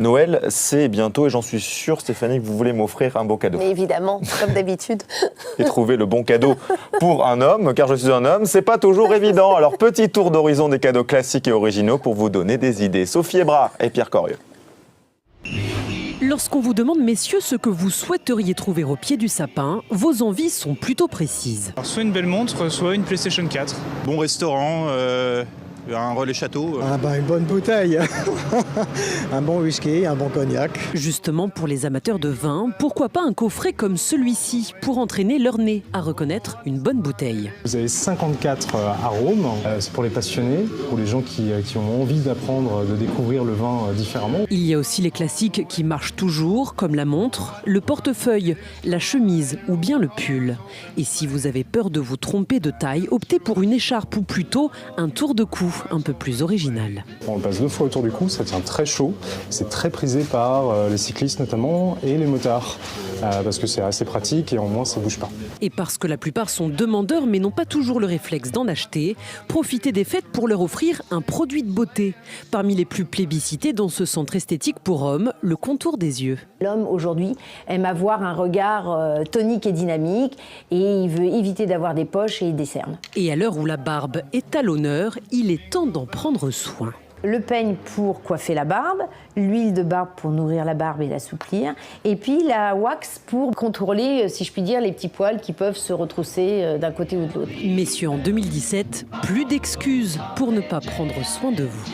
Noël, c'est bientôt et j'en suis sûr, Stéphanie, que vous voulez m'offrir un beau cadeau. Mais évidemment, comme d'habitude. Et trouver le bon cadeau pour un homme, car je suis un homme, c'est pas toujours évident. Alors, petit tour d'horizon des cadeaux classiques et originaux pour vous donner des idées. Sophie Ebra et Pierre Corieux. Lorsqu'on vous demande, messieurs, ce que vous souhaiteriez trouver au pied du sapin, vos envies sont plutôt précises. Alors, soit une belle montre, soit une PlayStation 4. Bon restaurant, un relais château. Une bonne bouteille, un bon whisky, un bon cognac. Justement, pour les amateurs de vin, pourquoi pas un coffret comme celui-ci pour entraîner leur nez à reconnaître une bonne bouteille. Vous avez 54 arômes, c'est pour les passionnés, pour les gens qui ont envie d'apprendre, de découvrir le vin différemment. Il y a aussi les classiques qui marchent toujours, comme la montre, le portefeuille, la chemise ou bien le pull. Et si vous avez peur de vous tromper de taille, optez pour une écharpe ou plutôt un tour de cou un peu plus original. On le passe 2 fois autour du cou, ça tient très chaud. C'est très prisé par les cyclistes notamment et les motards, parce que c'est assez pratique et en moins ça bouge pas. Et parce que la plupart sont demandeurs mais n'ont pas toujours le réflexe d'en acheter, profitez des fêtes pour leur offrir un produit de beauté. Parmi les plus plébiscités dans ce centre esthétique pour hommes, le contour des yeux. L'homme aujourd'hui aime avoir un regard tonique et dynamique et il veut éviter d'avoir des poches et des cernes. Et à l'heure où la barbe est à l'honneur, il est temps d'en prendre soin. Le peigne pour coiffer la barbe, l'huile de barbe pour nourrir la barbe et l'assouplir, et puis la wax pour contrôler, si je puis dire, les petits poils qui peuvent se retrousser d'un côté ou de l'autre. Messieurs, en 2017, plus d'excuses pour ne pas prendre soin de vous.